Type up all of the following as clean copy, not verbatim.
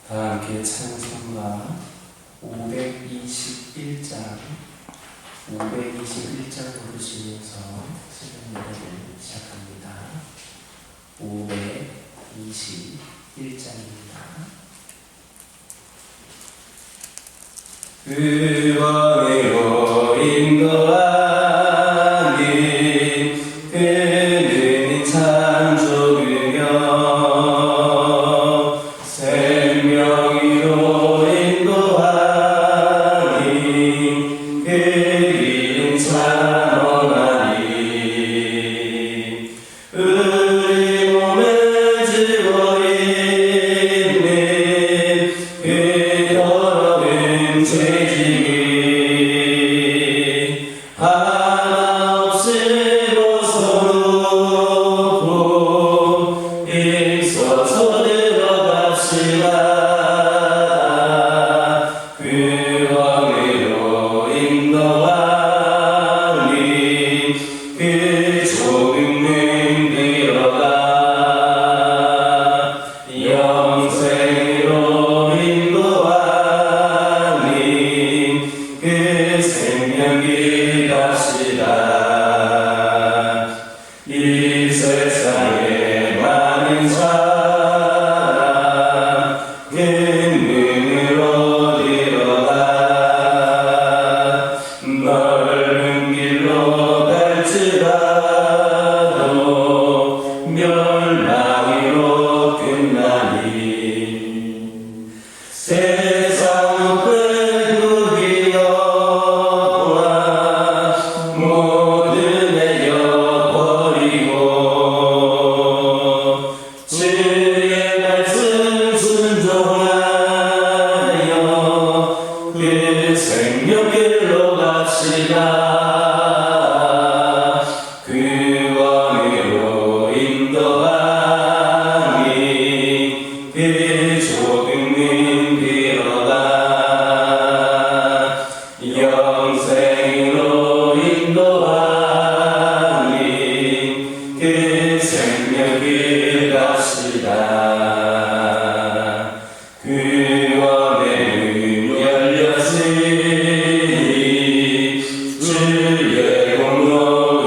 다 함께 찬송가 521장 부르시면서 시간 예배를 시작합니다. 521장입니다. 그왕으로 인도하니 그는 참 좋으며 생명으로 인도하니 그 이름 참 원하니 우리 몸을 지고 있는 그 더러운 죄짐이 하나 없애고 서로 일서서 들어갑시다. 그 왕으로 인도하니 그 좁은 문 들어가 영생으로 인도하니 그 생명길 갑시다. 이 세상에 많은 사람 그 문으로 들어가 넓은 길로 갈지라도 멸망으로 끝나니 세상 끝누기여 모든 내려버리고 주의 말씀 순종하여 그 생명길로 갑시다. 그 왕으로 인도하니 그 좁은 문 들어가 영생으로 인도하니 그 생명길 갑시다. 그 왕의 문 열렸으니 주의 공로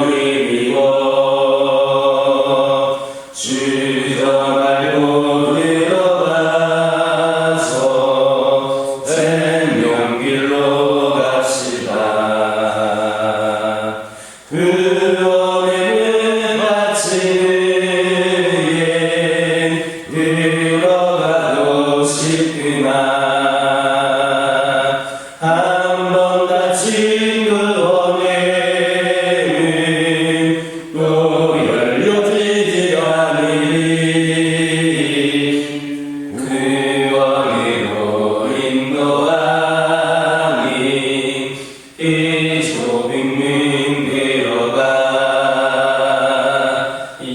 의미고 주저 말고 들어가서 생명길로 갑시다. 그 원의 문 닫히는 들어가고 싶구나. 한 번 닫힌 그 원의 문 또 열려지지 않으리. 그 왕으로 인도하니 이 좁은 문 들어가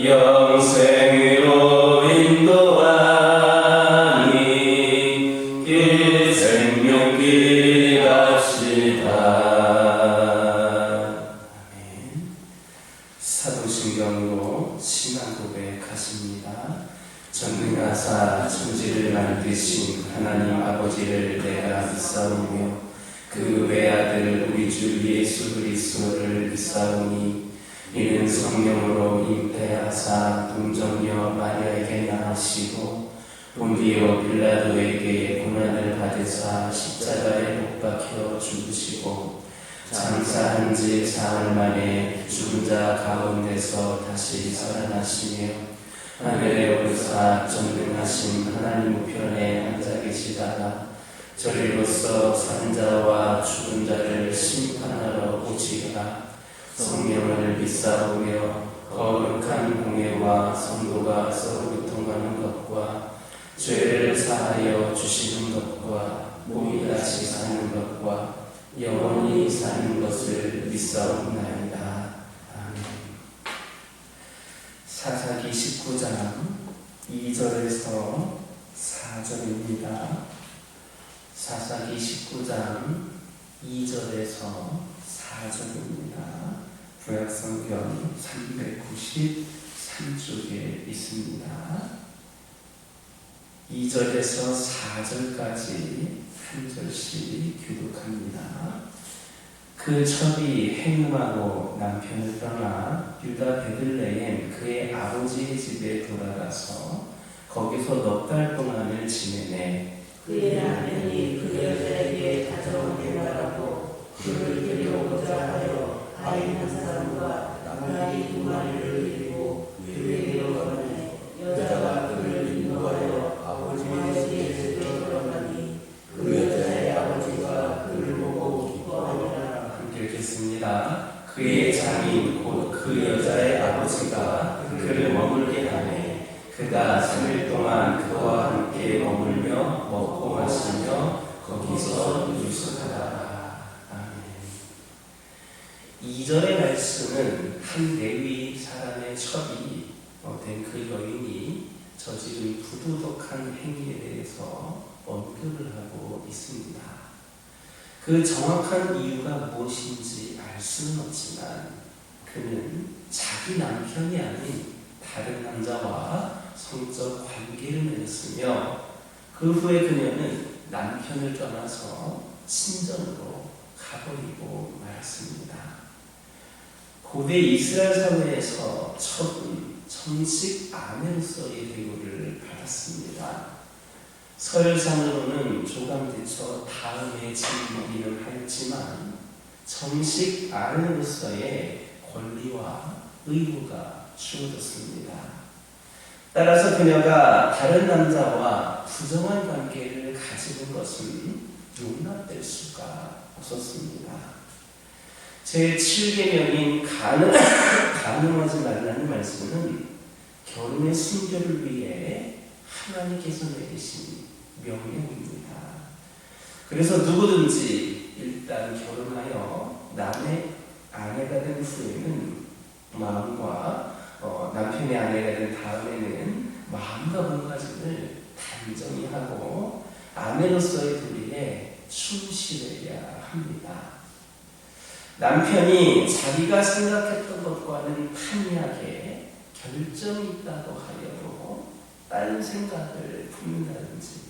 영생으로 인도하니 그 생명길 갑시다. 아멘. 사도신경으로 신앙 고백하십니다. 전능하사 천지를 만드신 하나님 아버지를 내가 믿사오며 그 외아들 우리 주 예수 그리스도를 믿사오니 이는 성령으로 잉태하사 동정녀 마리아에게 낳으시고 본디오 빌라도에게 고난을 받으사 십자가에 못 박혀 죽으시고 장사한 지 사흘 만에 죽은 자 가운데서 다시 살아나시며 하늘에 오르사 전능하신 하나님 우편에 앉아 계시다가 저리로서 사는 자와 죽은 자를 심판하러 오시리라. 성령을 믿사오며 거룩한 공예와 성도가 서로 교통하는 것과 죄를 사하여 주시는 것과 몸이 다시 사는 것과 영원히 사는 것을 믿사옵나이다. 아멘. 사사기 19장 2절에서 4절입니다. 사사기 19장 2절에서 4절입니다. 구약성경 393쪽에 있습니다. 2절에서 4절까지 한 절씩 교독합니다. 그 첩이 행음하고 남편을 떠나 유다 베들레헴 그의 아버지의 집에 돌아가서 거기서 넉 달 동안을 지내네. 그의 남편이 그 여자에게 가져온 대가라고 그를 데려오고자 하여 아이 한 사람과 나귀 두 마리를 데리고 그에게로 가매 여자가 그를 인도하여 아버지의 집에 들어가니 그 여자의 아버지가 그를 보고 기뻐하니라. 함께 읽겠습니다. 그의 장인 곧 그 여자의 아버지가 그를 머물게 하매 그가 3일 동안 그와 함께 머물며 먹고 마시며 거기서 유숙하더라. 아멘. 2절의 말씀은 한 레위 사람의 첩이 된 그 여인이 저지른 부도덕한 행위에 대해서 언급을 하고 있습니다. 그 정확한 이유가 무엇인지 알 수는 없지만 그는 자기 남편이 아닌 다른 남자와 성적 관계를 맺었으며 그 후에 그녀는 남편을 떠나서 친정으로 가버리고 말았습니다. 고대 이스라엘 사회에서 첩은 정식 아내로서의 대우를 받았습니다. 서열상으로는 조감대처 다음에 진리기는 하였지만 정식 아내로서의 권리와 의무가 주어졌습니다. 따라서 그녀가 다른 남자와 부정한 관계를 가지는 것은 용납될 수가 없었습니다. 제7계명인 가늠하지 말라는 말씀은 결혼의 순결을 위해 하나님께서 내리신 명령입니다. 그래서 누구든지 일단 결혼하여 남의 아내가 된 후에는 마음과 남편의 아내가 된 다음에는 마음과 몸가짐을 단정히 하고 아내로서의 도리에 충실해야 합니다. 남편이 자기가 생각했던 것과는 판이하게 결정이 있다고 하여도 다른 생각을 품는다든지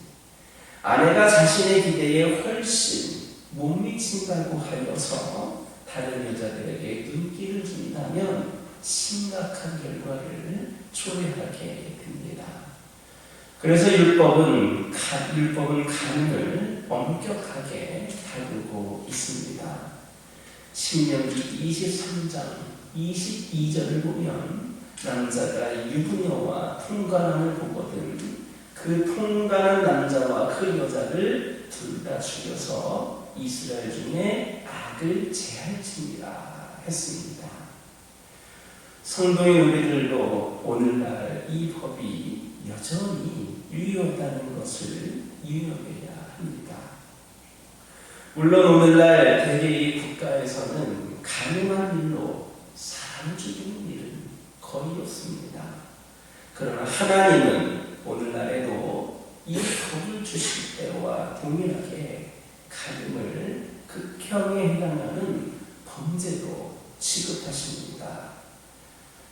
아내가 자신의 기대에 훨씬 못 미친다고 하여서 다른 여자들에게 눈길을 준다면 심각한 결과를 초래하게 됩니다. 그래서 율법은 간음을 엄격하게 다루고 있습니다. 신명기 23장 22절을 보면 남자가 유부녀와 통관함을 보거든 그 통관한 남자와 그 여자를 둘 다 죽여서 이스라엘 중에 악을 제할지니라 했습니다. 성도의 우리들도 오늘날 이 법이 여전히 유효하다는 것을 유념해야 합니다. 물론 오늘날 대개의 국가에서는 가능한 일로 사람을 죽이는 일은 거의 없습니다. 그러나 하나님은 오늘날에도 이 법을 주실 때와 동일하게 간음을 극형에 해당하는 범죄로 취급하십니다.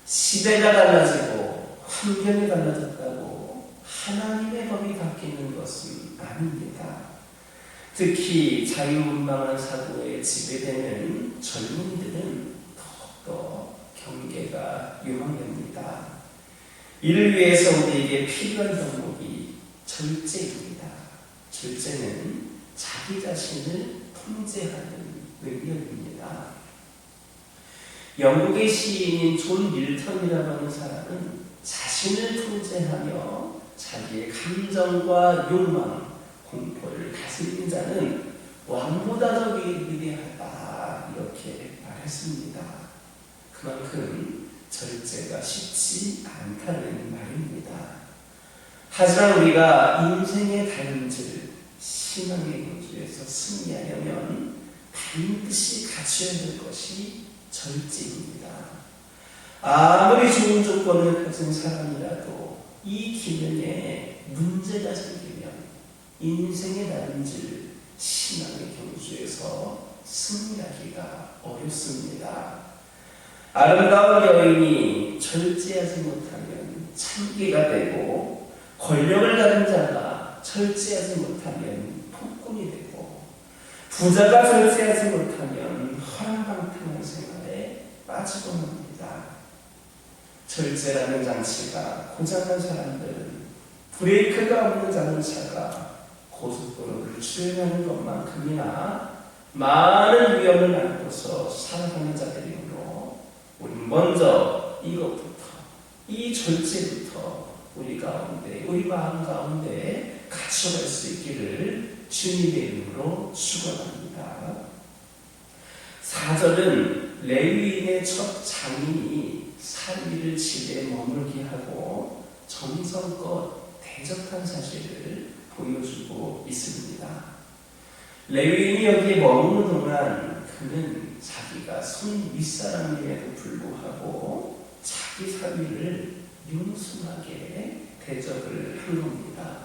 시대가 달라지고 환경이 달라졌다고 하나님의 법이 바뀌는 것은 아닙니다. 특히 자유분방한 사고에 지배되는 젊은이들은 더욱더 경계가 요망됩니다. 이를 위해서 우리에게 필요한 덕목이 절제입니다. 절제는 자기 자신을 통제하는 능력입니다. 영국의 시인인 존 밀턴이라고 하는 사람은 자신을 통제하며 자기의 감정과 욕망, 공포를 다스리는 자는 왕보다 더 위대하다 이렇게 말했습니다. 그만큼 절제가 쉽지 않다는 말입니다. 하지만 우리가 인생의 달음질, 신앙의 경주에서 승리하려면 반드시 갖춰야 될 것이 절제입니다. 아무리 좋은 조건을 가진 사람이라도 이 기능에 문제가 생기면 인생의 달음질, 신앙의 경주에서 승리하기가 어렵습니다. 아름다운 여인이 절제하지 못하면 참기가 되고 권력을 가진 자가 절제하지 못하면 폭군이 되고, 부자가 절제하지 못하면 허랑방탕한 생활에 빠지고 맙니다. 절제라는 장치가 고장난 사람들은 브레이크가 없는 자동차가 고속도로를 주행하는 것만큼이나 많은 위험을 안고서 살아가는 자들이므로 우리 먼저 이것부터, 이 절제부터 우리 가운데, 우리 마음 가운데 갖춰갈 수 있기를 주님의 이름으로 축원합니다. 4절은 레위인의 첫 장인이 사위를 집에 머물게 하고 정성껏 대접한 사실을 보여주고 있습니다. 레위인이 여기에 머무는 동안 그는 자기가 손 윗사람임에도 불구하고 자기 사위를 융숭하게 대접을 한 겁니다.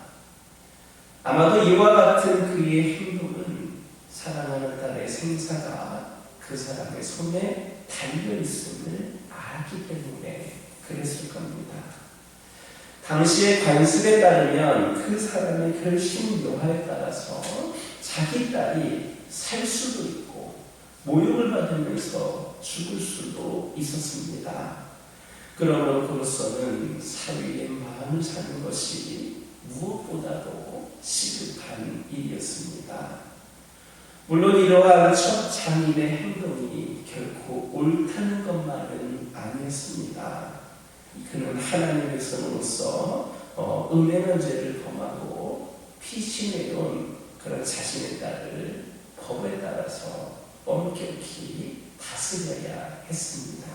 아마도 이와 같은 그의 행동은 사랑하는 딸의 생사가 그 사람의 손에 달려있음을 알기 때문에 그랬을 겁니다. 당시의 관습에 따르면 그 사람의 결심 묘화에 따라서 자기 딸이 살 수도 있고 모욕을 받으면서 죽을 수도 있었습니다. 그러므로 그로서는 사위의 마음을 사는 것이 무엇보다도 시급한 일이었습니다. 물론 이러한 첫 장인의 행동이 결코 옳다는 것만은 아니었습니다. 그는 하나님의 손으로서 음행한 죄를 범하고 피신해온 그런 자신의 딸을 법에 따라서 엄격히 다스려야 했습니다.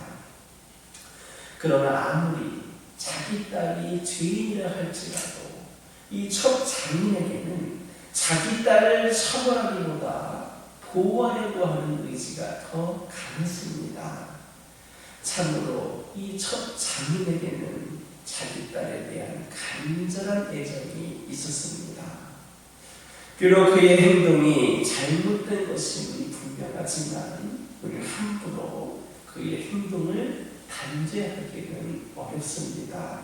그러나 아무리 자기 딸이 죄인이라 할지라도 이 첫 장인에게는 자기 딸을 처벌하기보다 보호하려고 하는 의지가 더 강했습니다. 참으로 이 첫 장인에게는 자기 딸에 대한 간절한 애정이 있었습니다. 비록 그의 행동이 잘못된 것임이 분명하지만 우리는 함부로 그의 행동을 단죄하기는 어렵습니다.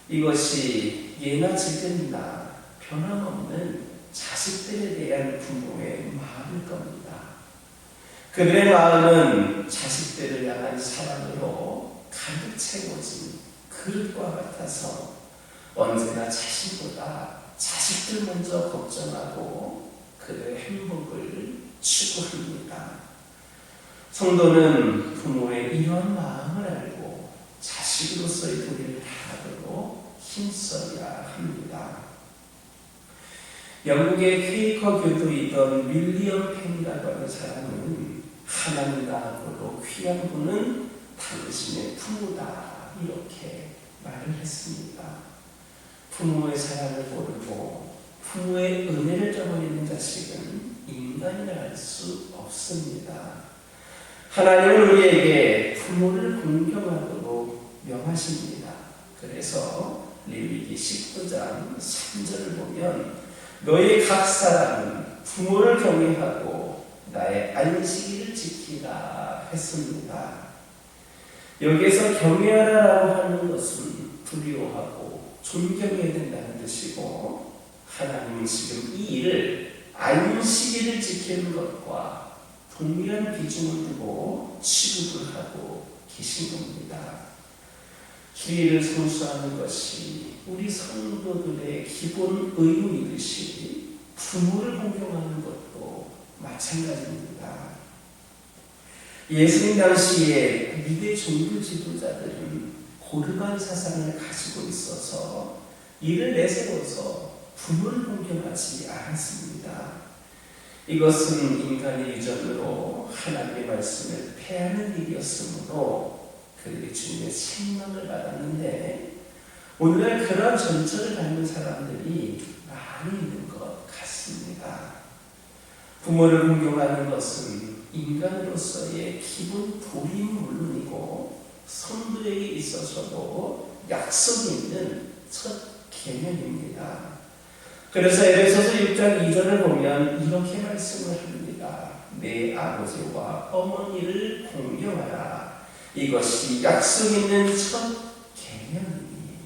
이것이 예나 지금이나 변함없는 자식들에 대한 부모의 마음일 겁니다. 그들의 마음은 자식들을 향한 사랑으로 가득 채워진 그릇과 같아서 언제나 자신보다 자식들 먼저 걱정하고 그들의 행복을 추구합니다. 성도는 부모의 이러한 마음을 알고 자식으로서의 도리를 다하도록 힘써야 합니다. 영국의 퀘이커 교도이던 윌리엄 펜이라고 하는 사람은 하나님 앞으로 귀한 분은 당신의 부모다 이렇게 말을 했습니다. 부모의 사랑을 모르고 부모의 은혜를 저버리는 자식은 인간이라 할 수 없습니다. 하나님은 우리에게 부모를 공경하도록 명하십니다. 그래서 레위기 19장 3절을 보면 너희 각 사람은 부모를 경외하고 나의 안식일을 지키라 했습니다. 여기에서 경외하라라고 하는 것은 두려워하고 존경해야 된다는 뜻이고, 하나님은 지금 이 일을 안식일을 지키는 것과 동일한 비중을 두고 취급을 하고 계신 겁니다. 주일을 성수하는 것이 우리 성도들의 기본 의무이듯이 부모를 공경하는 것도 마찬가지입니다. 예수님 당시에 미대 종교 지도자들은 고르반 사상을 가지고 있어서 이를 내세워서 부모를 공경하지 않았습니다. 이것은 인간의 유전으로 하나님의 말씀을 폐하는 일이었으므로 그들이 주님의 책망을 받았는데, 오늘날 그런 전철을 밟는 사람들이 많이 있는 것 같습니다. 부모를 공경하는 것은 인간으로서의 기본 도리는 물론이고 성도에게 있어서도 약속이 있는 첫 개념입니다. 그래서 에베소서 6장 2절을 보면 이렇게 말씀을 합니다. 내 아버지와 어머니를 공경하라. 이것이 약속 있는 첫 개념이니.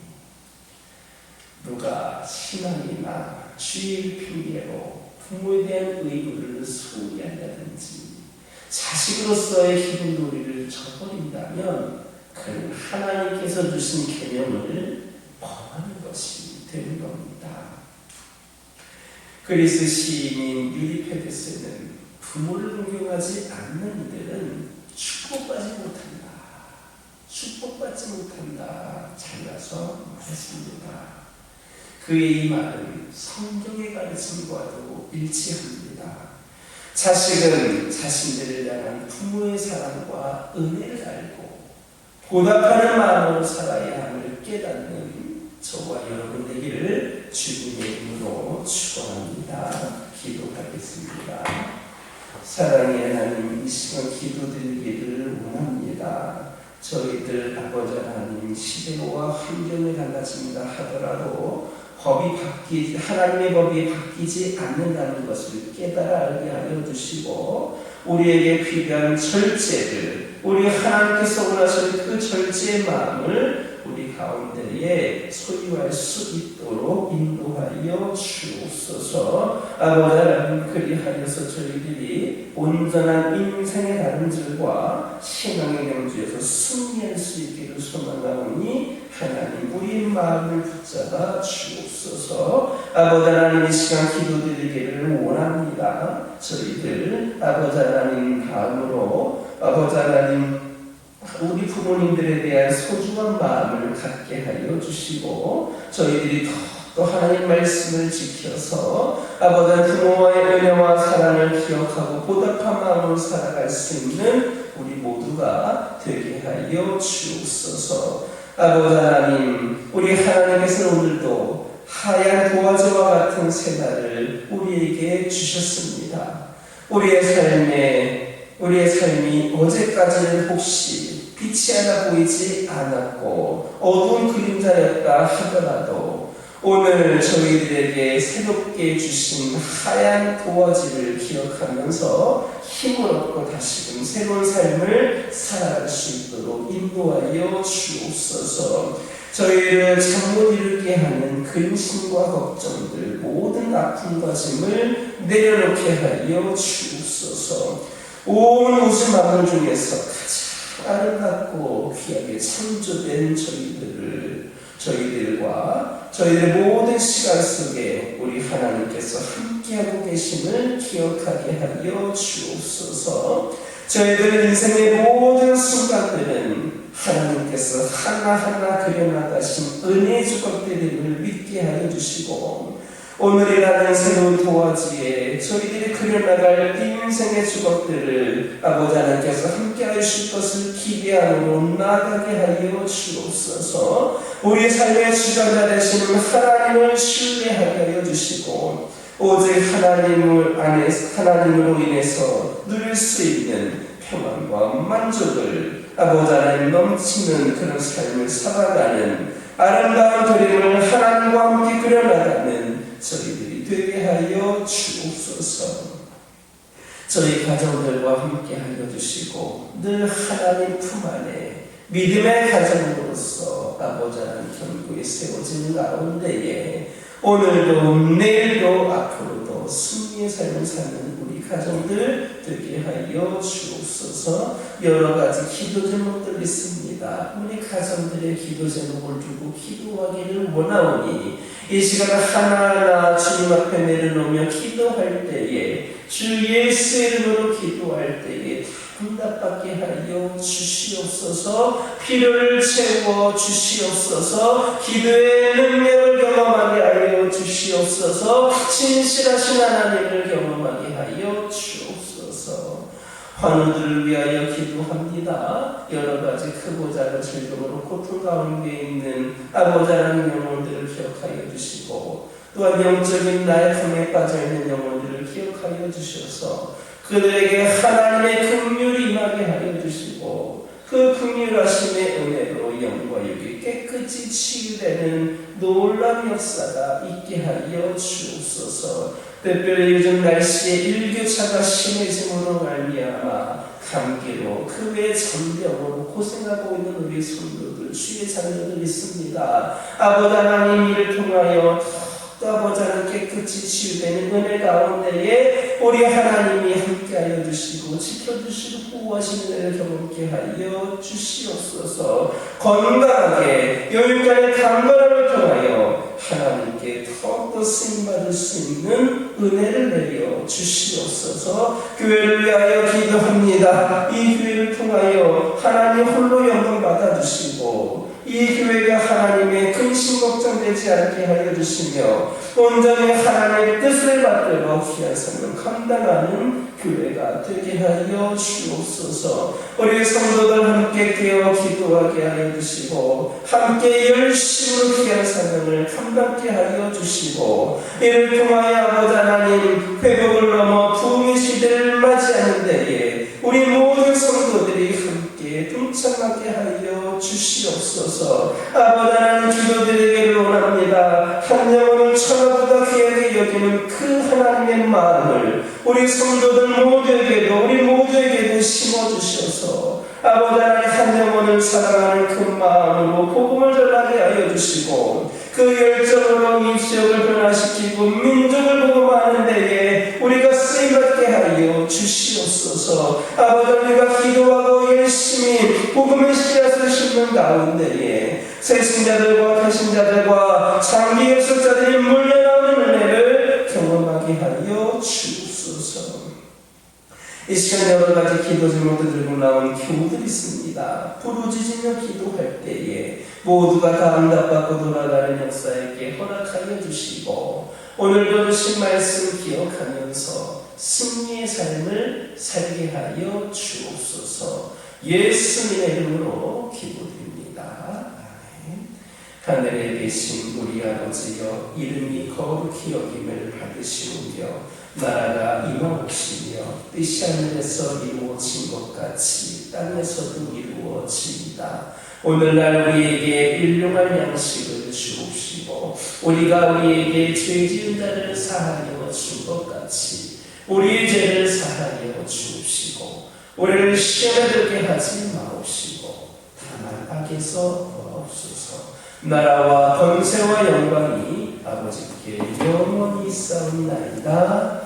누가 신앙이나 주일 핑계로 부모에 대한 의무를 소홀히 한다든지 자식으로서의 기분 놀이를 저버린다면 그는 하나님께서 주신 계명을 범하는 것이 되는 겁니다. 그리스 시인인 유리페데스는 부모를 존경하지 않는 이들은 축복받지 못한다. 잘라서 말했습니다. 그의 이 말은 성경의 가르침과도 일치합니다. 자식은 자신들을 향한 부모의 사랑과 은혜를 알고 보답하는 마음으로 살아야 함을 깨닫는 저와 여러분 되기를 주님의 이름으로 축원합니다. 기도하겠습니다. 사랑의 하나님, 이 시간 기도드리기를 원합니다. 저희들 아버지 하나님, 시대와 환경이 달라진다 하더라도 하나님의 법이 바뀌지 않는다는 것을 깨달아 알게 하여 주시고, 우리에게 필요한 절제를, 우리 하나님께서 원하시는 그 절제의 마음을 우리 가운데에 소유할 수 있도록 인도하여 주옵소서. 아버지 하나님, 그리하여서 저희들이 온전한 인생의 다름질과 신앙의 경주에서 승리할 수 있기를 소망하오니 하나님, 우리 마음을 붙잡아 주옵소서. 아버지 하나님, 이 시간 기도드리기를 원합니다. 저희들 아버지 하나님 다음으로 아버지 하나님, 우리 부모님들에 대한 소중한 마음을 갖게 하여 주시고, 저희들이 또 하나님 말씀을 지켜서 아버지 부모와의 은혜와 사랑을 기억하고 보답한 마음으로 살아갈 수 있는 우리 모두가 되게 하여 주옵소서. 아버지 하나님, 우리 하나님께서 오늘도 하얀 도화지와 같은 새날을 우리에게 주셨습니다. 우리의 삶이 어제까지는 혹시 빛이 하나 보이지 않았고 어두운 그림자였다 하더라도 오늘 저희들에게 새롭게 주신 하얀 도화지를 기억하면서 힘을 얻고 다시금 새로운 삶을 살아갈 수 있도록 인도하여 주옵소서. 저희를 잠 못 이루게 하는 근심과 걱정들, 모든 아픔과 짐을 내려놓게 하여 주옵소서. 온 우주 만물 중에서 가장 아름답고 귀하게 창조된 저희들과 저희들의 모든 시간 속에 우리 하나님께서 함께하고 계심을 기억하게 하여 주옵소서. 저희들 인생의 모든 순간들은 하나님께서 하나하나 그려나가신 은혜의 주권들임을 믿게 하여 주시고, 오늘이라는 새로운 도화지에 저희들이 그려나갈 인생의 주권들을 아버지 하나님께서 함께 하실 것을 기대함으로 나아가게 하여 주옵소서. 우리 삶의 주관자 되시는 하나님을 신뢰하게 하여 주시고, 오직 하나님으로 인해서 누릴 수 있는 평안과 만족을 아버지 하나님 넘치는 그런 삶을 살아가는 아름다운 그림을 하나님과 함께 그려나가는 저희들이 되게 하여 주옵소서. 저희 가정들과 함께 하여 주시고 늘 하나님 품 안에 믿음의 가정으로서 아버지 하나님 견고히 세워진 가운데에 오늘도 내일도 앞으로도 승리의 삶을 사는 우리 가정들 되게 하여 주옵소서. 여러 가지 기도 제목들 있습니다. 우리 가정들의 기도 제목을 두고 기도하기를 원하오니 이 시간 하나하나 주님 앞에 내려놓으며 기도할 때에 주 예수의 이름으로 기도할 때에 응답받게 하여 주시옵소서. 필요를 채워 주시옵소서. 기도의 능력을 경험하게 하여 주시옵소서. 진실하신 하나님을 경험하게 하여 주옵소서. 환우들을 위하여 기도합니다. 여러 가지 크고 작은 질병으로 고통 가운데 있는 아버지 하나님 영혼들을 기억하여 주시고, 또한 영적인 나약함에 빠져있는 영혼들을 기억하여 주셔서 그들에게 하나님의 긍휼이 임하게 하여 주시고, 그 긍휼하심의 은혜로 영과 육이 깨끗이 치유되는 놀라운 역사가 있게 하여 주옵소서. 특별히 요즘 날씨의 일교차가 심해짐으로 말미암아 감기로 그 외 전병으로 고생하고 있는 우리 성도들, 주의 자녀들 있습니다. 아버지 하나님, 이를 통하여 아버지 하나님 깨끗이 치유되는 은혜 가운데에 우리 하나님이 함께하여 주시고 지켜주시고 보호하시는 은혜를 경험케 하여 주시옵소서. 건강하게 여유간의 강건함을 통하여 하나님께 더욱더 쓰임받을 수 있는 은혜를 내려 주시옵소서. 교회를 위하여 기도합니다. 이 교회를 통하여 하나님 홀로 영광 받아주시고 이 교회가 하나님의 근심 걱정되지 않게 하여 주시며 온전히 하나님의 뜻을 받들어 귀한 삶을 감당하는 교회가 되게 하여 주옵소서. 우리 성도들 함께 깨어 기도하게 하여 주시고 함께 열심으로 귀한 삶을 감당케 하여 주시고 이를 통하여 아버지 하나님 회복을 넘어 부흥의 시대를 맞이하는 데에 우리 모든 성도들이 함께 동참하게 하여 주시옵소서. 아버지 하나님 기도드리기를 원합니다. 한 영혼을 천하보다 귀하게 여기는 그 하나님의 마음을 우리 성도들 모두에게도 우리 모두에게도 심어주셔서 아버지 하나님 한 영혼을 사랑하는 그 마음으로 복음을 전하게 하여 주시고 그 열정으로 이 지역을 변화시키고 민족을 복음하는 데에 우리가 쓰임받게 하여 주시옵소서. 아버지 우리가 기도하고 열심히 복음의 씨앗을 심는 가운데에 새신자들과 배신자들과 장기 역설자들이 물려나오는 은혜를 경험하게 하여 주옵소서. 이 시간 여러 가지 기도 제목들 들고 나온 교우들이 있습니다. 부르짖으며 기도할 때에 모두가 다 응답받고 돌아가는 역사에게 허락하여 주시고 오늘도 주신 말씀 기억하면서 승리의 삶을 살게 하여 주옵소서. 예수님의 이름으로 기도드립니다. 아멘. 하늘에 계신 우리 아버지여, 이름이 거룩히 여김을 받으시오며 나라가 임하옵시며 뜻이 하늘에서 이루어진 것 같이 땅에서도 이루어지이다. 오늘날 우리에게 일용할 양식을 주옵시고 우리가 우리에게 죄 지은 자를 사하여 준 것 같이 우리의 죄를 사하여 주옵시고 우리를 시험에 들게 하지 마옵시고 다만 악에서 구하옵소서. 나라와 권세와 영광이 아버지께 영원히 있사옵나이다.